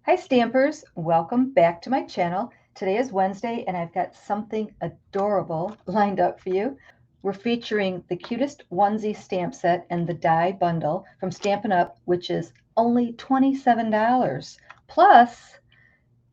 Hi Stampers, welcome back to my channel. Today is Wednesday and I've got something adorable lined up for you. We're featuring the Cutest Onesie stamp set and the die bundle from Stampin' Up, which is only $27. Plus,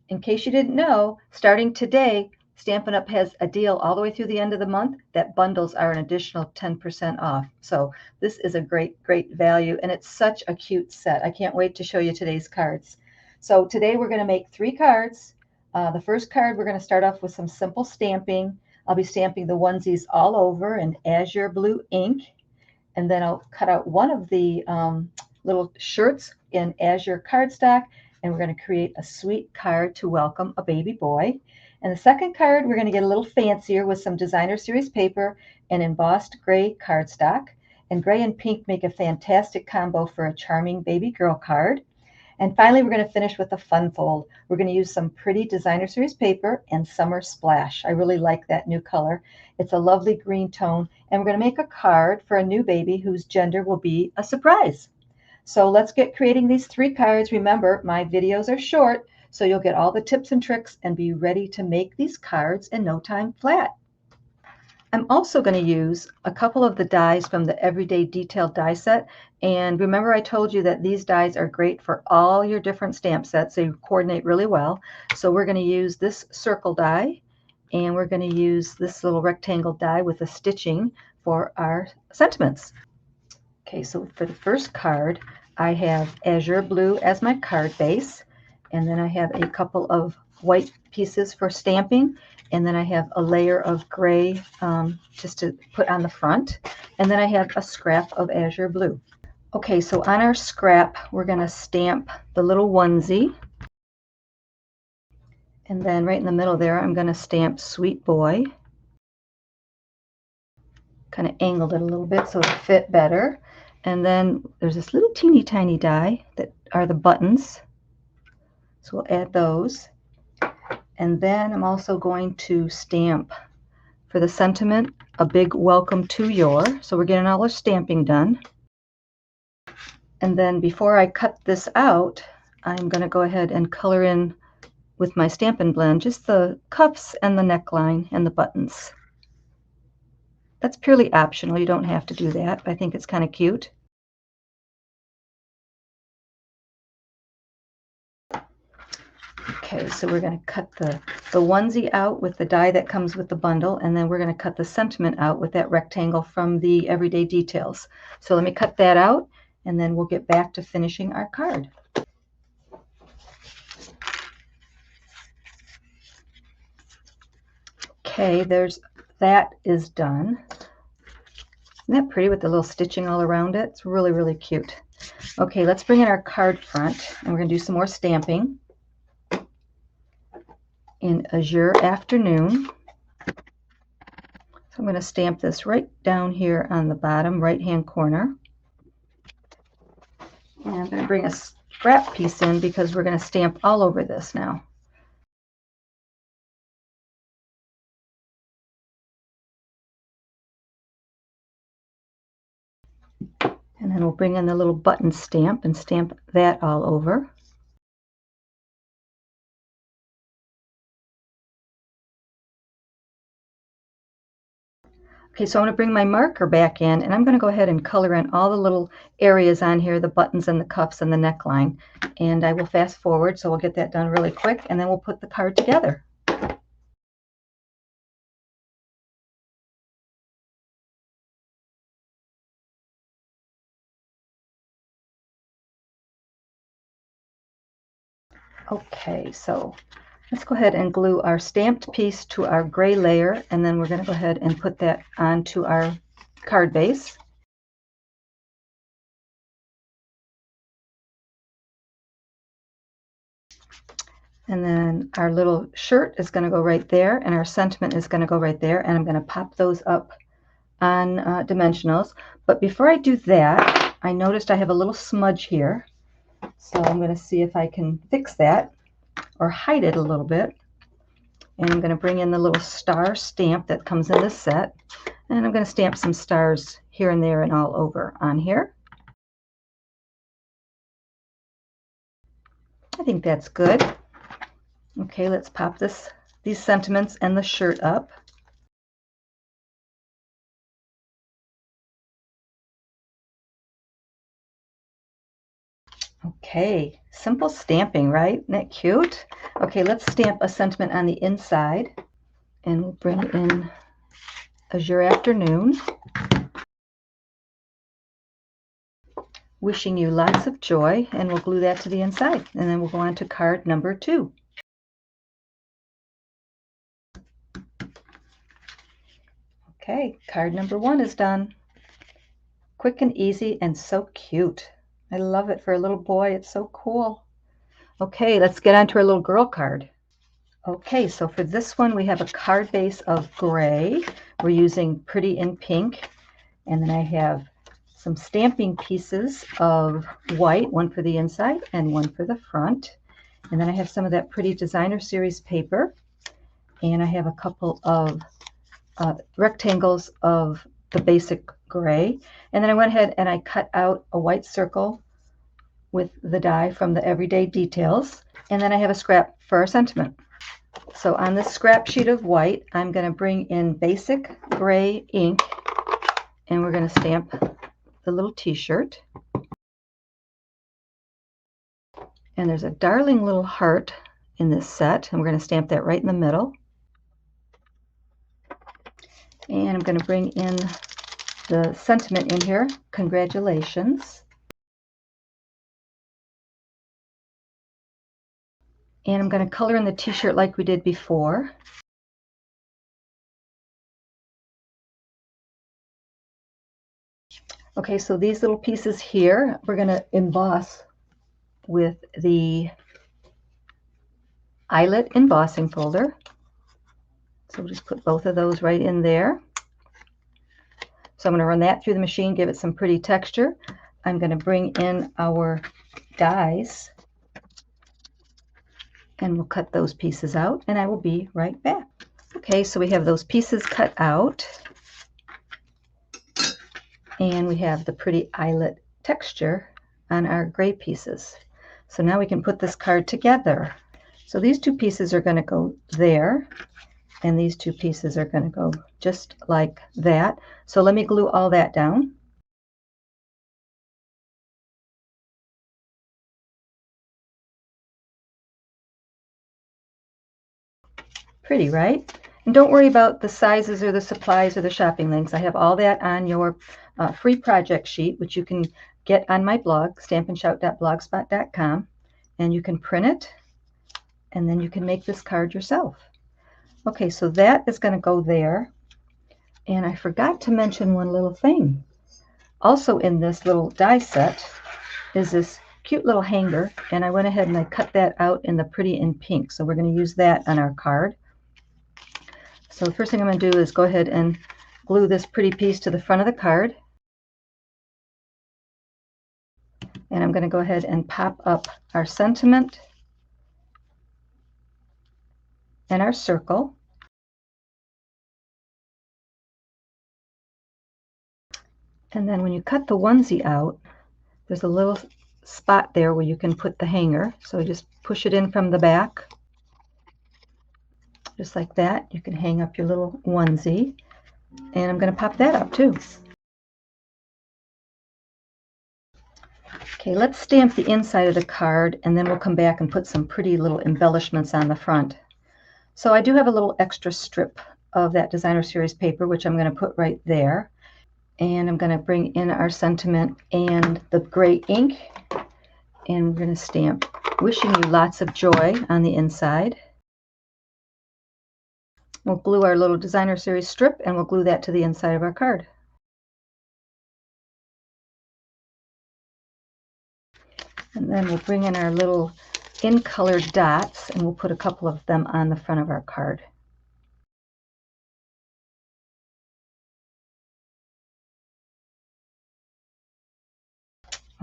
in case you didn't know, starting today, Stampin' Up has a deal all the way through the end of the month that bundles are an additional 10% off. So this is a great value and it's such a cute set. I can't wait to show you today's cards. So today we're going to make 3 cards. The first card, we're going to start off with some simple stamping. I'll be stamping the onesies all over in Azure Blue ink. And then I'll cut out one of the little shirts in Azure cardstock. And we're going to create a sweet card to welcome a baby boy. And the second card, we're going to get a little fancier with some designer series paper and embossed gray cardstock. And gray and pink make a fantastic combo for a charming baby girl card. And finally, we're going to finish with a fun fold. We're going to use some pretty designer series paper and Summer Splash. I really like that new color. It's a lovely green tone. And we're going to make a card for a new baby whose gender will be a surprise. So let's get creating these 3 cards. Remember, my videos are short, so you'll get all the tips and tricks and be ready to make these cards in no time flat. I'm also going to use a couple of the dies from the Everyday Detail die set. And remember I told you that these dies are great for all your different stamp sets. They coordinate really well. So we're going to use this circle die, and we're going to use this little rectangle die with the stitching for our sentiments. Okay, so for the first card, I have Azure Blue as my card base. And then I have a couple of white pieces for stamping. And then I have a layer of gray just to put on the front. And then I have a scrap of Azure Blue. Okay, so on our scrap, we're going to stamp the little onesie. And then right in the middle there, I'm going to stamp Sweet Boy. Kind of angled it a little bit so it'll fit better. And then there's this little teeny tiny die that are the buttons. So we'll add those. And then I'm also going to stamp for the sentiment a big welcome to your. So we're getting all our stamping done. And then before I cut this out, I'm going to go ahead and color in with my Stampin' Blend just the cuffs and the neckline and the buttons. That's purely optional. You don't have to do that. I think it's kind of cute. Okay, so we're going to cut the onesie out with the die that comes with the bundle, and then we're going to cut the sentiment out with that rectangle from the Everyday Details. So let me cut that out, and then we'll get back to finishing our card. Okay, that is done. Isn't that pretty with the little stitching all around it? It's really cute. Okay, let's bring in our card front, and we're going to do some more stamping in Azure Afternoon. So I'm going to stamp this right down here on the bottom right-hand corner. And I'm going to bring a scrap piece in because we're going to stamp all over this now. And then we'll bring in the little button stamp and stamp that all over. Okay, so I'm going to bring my marker back in, and I'm going to go ahead and color in all the little areas on here, the buttons and the cuffs and the neckline. And I will fast forward, so we'll get that done really quick, and then we'll put the card together. Okay, so let's go ahead and glue our stamped piece to our gray layer, and then we're going to go ahead and put that onto our card base. And then our little shirt is going to go right there, and our sentiment is going to go right there, and I'm going to pop those up on dimensionals. But before I do that, I noticed I have a little smudge here. So I'm going to see if I can fix that or hide it a little bit. And I'm going to bring in the little star stamp that comes in this set. And I'm going to stamp some stars here and there and all over on here. I think that's good. Okay, let's pop these sentiments and the shirt up. Okay, simple stamping, right? Isn't that cute? Okay, let's stamp a sentiment on the inside, and we'll bring in Azure Afternoon. Wishing you lots of joy, and we'll glue that to the inside, and then we'll go on to card number 2. Okay, card number 1 is done. Quick and easy and so cute. I love it for a little boy. It's so cool. Okay, let's get on to our little girl card. Okay, so for this one we have a card base of gray. We're using Pretty in Pink, and then I have some stamping pieces of white, one for the inside and one for the front. And then I have some of that Pretty Designer Series paper, and I have a couple of rectangles of the basic gray. And then I went ahead and I cut out a white circle with the die from the Everyday Details. And then I have a scrap for our sentiment. So on this scrap sheet of white, I'm going to bring in basic gray ink, and we're going to stamp the little t-shirt. And there's a darling little heart in this set, and we're going to stamp that right in the middle. And I'm going to bring in the sentiment in here, congratulations. And I'm going to color in the t-shirt like we did before. Okay, so these little pieces here, we're going to emboss with the eyelet embossing folder. So we'll just put both of those right in there. So I'm going to run that through the machine, give it some pretty texture. I'm going to bring in our dies, and we'll cut those pieces out, and I will be right back. Okay, so we have those pieces cut out, and we have the pretty eyelet texture on our gray pieces. So now we can put this card together. So these two pieces are going to go there, and these two pieces are going to go just like that. So let me glue all that down. Pretty, right? And don't worry about the sizes or the supplies or the shopping links. I have all that on your free project sheet, which you can get on my blog, stampinshout.blogspot.com, and you can print it, and then you can make this card yourself. Okay, so that is going to go there. And I forgot to mention one little thing. Also in this little die set is this cute little hanger, and I went ahead and I cut that out in the Pretty in Pink. So we're going to use that on our card. So the first thing I'm going to do is go ahead and glue this pretty piece to the front of the card. And I'm going to go ahead and pop up our sentiment and our circle. And then when you cut the onesie out, there's a little spot there where you can put the hanger. So you just push it in from the back. Just like that. You can hang up your little onesie. And I'm going to pop that up too. Okay, let's stamp the inside of the card, and then we'll come back and put some pretty little embellishments on the front. So I do have a little extra strip of that Designer Series paper, which I'm going to put right there. And I'm going to bring in our sentiment and the gray ink, and we're going to stamp wishing you lots of joy on the inside. We'll glue our little Designer Series strip, and we'll glue that to the inside of our card. And then we'll bring in our little in-colored dots, and we'll put a couple of them on the front of our card.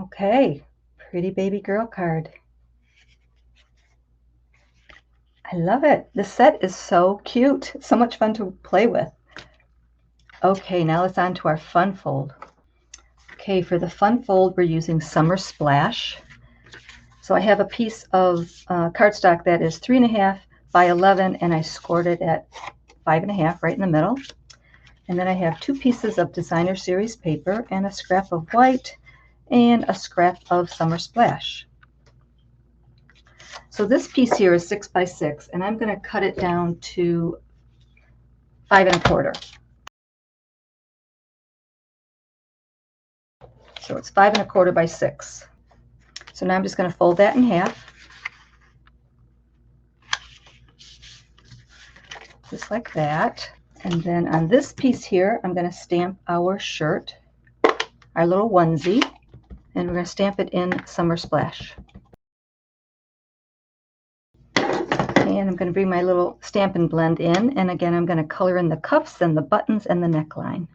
Okay, pretty baby girl card. I love it. This set is so cute. So much fun to play with. Okay, now let's on to our fun fold. Okay, for the fun fold, we're using Summer Splash. So I have a piece of cardstock that is 3.5 by 11, and I scored it at 5.5 right in the middle. And then I have 2 pieces of designer series paper and a scrap of white and a scrap of Summer Splash. So this piece here is 6 by 6, and I'm going to cut it down to 5.25. So it's 5.25 by 6. So now I'm just going to fold that in half, just like that. And then on this piece here, I'm going to stamp our shirt, our little onesie, and we're going to stamp it in Summer Splash. And I'm going to bring my little Stampin' blend in, and again I'm going to color in the cuffs and the buttons and the neckline.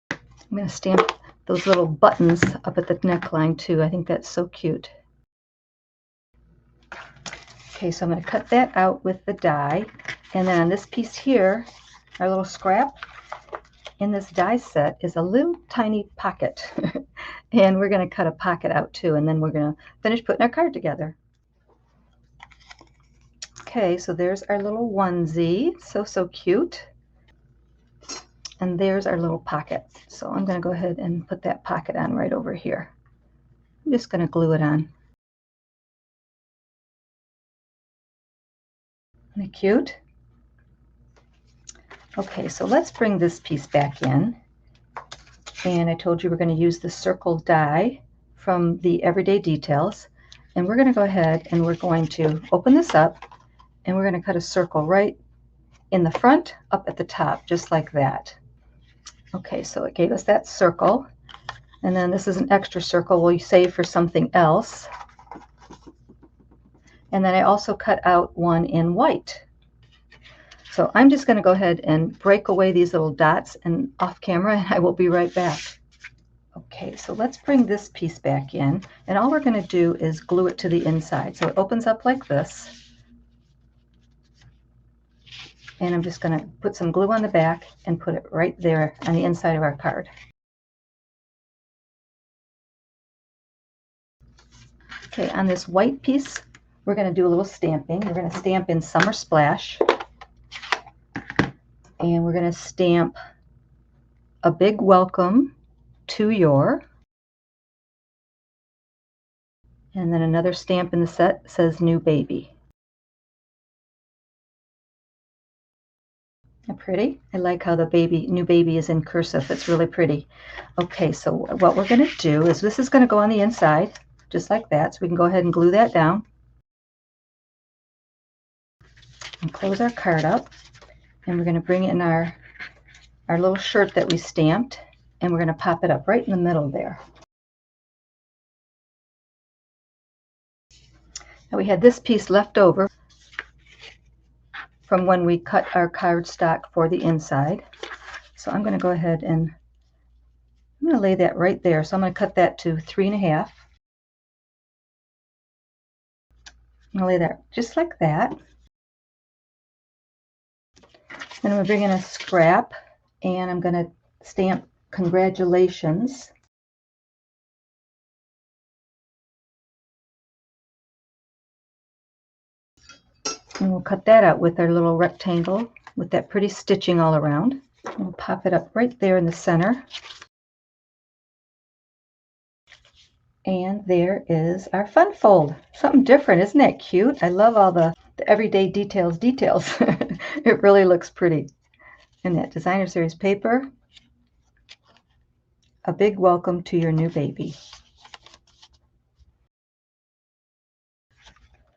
I'm going to stamp those little buttons up at the neckline too. I think that's so cute. Okay, so I'm going to cut that out with the die, and then on this piece here, our little scrap, in this die set is a little tiny pocket. And we're going to cut a pocket out too, and then we're going to finish putting our card together. Okay, so there's our little onesie, so cute. And there's our little pocket. So I'm going to go ahead and put that pocket on right over here. I'm just going to glue it on. Isn't it cute? Okay, so let's bring this piece back in. And I told you we're going to use the circle die from the Everyday Details. And we're going to go ahead and we're going to open this up, and we're going to cut a circle right in the front up at the top, just like that. Okay, so it gave us that circle. And then this is an extra circle we'll save for something else. And then I also cut out one in white. So I'm just going to go ahead and break away these little dots and off camera, and I will be right back. Okay, so let's bring this piece back in, and all we're going to do is glue it to the inside. So it opens up like this, and I'm just going to put some glue on the back and put it right there on the inside of our card. Okay, on this white piece, we're going to do a little stamping. We're going to stamp in Summer Splash, and we're going to stamp a big welcome to your, and then another stamp in the set says new baby. Isn't that pretty? I like how the new baby is in cursive. It's really pretty. Okay, so what we're going to do is this is going to go on the inside just like that, so we can go ahead and glue that down and close our card up, and we're going to bring in our little shirt that we stamped, and we're going to pop it up right in the middle there. Now we had this piece left over from when we cut our cardstock for the inside. So I'm going to go ahead and I'm going to lay that right there. So I'm going to cut that to 3.5. I'm going to lay that just like that. Then I'm going to bring in a scrap, and I'm going to stamp congratulations. And we'll cut that out with our little rectangle with that pretty stitching all around. And we'll pop it up right there in the center. And there is our fun fold. Something different, isn't that cute? I love all the everyday details. It really looks pretty. And that designer series paper. A big welcome to your new baby.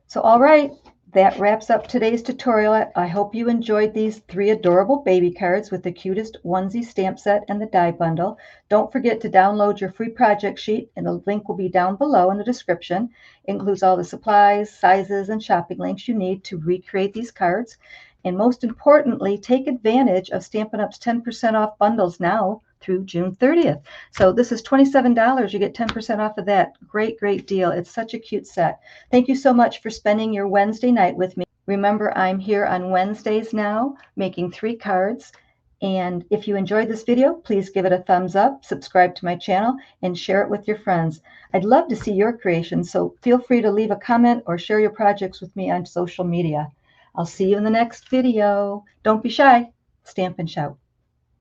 So all right, that wraps up today's tutorial. I hope you enjoyed these 3 adorable baby cards with the Cutest onesie stamp set and the die bundle. Don't forget to download your free project sheet, and the link will be down below in the description. It includes all the supplies, sizes, and shopping links you need to recreate these cards. And most importantly, take advantage of Stampin' Up's 10% off bundles now through June 30th. So this is $27. You get 10% off of that. Great deal. It's such a cute set. Thank you so much for spending your Wednesday night with me. Remember, I'm here on Wednesdays now making 3 cards, And if you enjoyed this video, please give it a thumbs up, subscribe to my channel, and share it with your friends. I'd love to see your creations, so feel free to leave a comment or share your projects with me on social media. I'll see you in the next video. Don't be shy. Stamp and shout.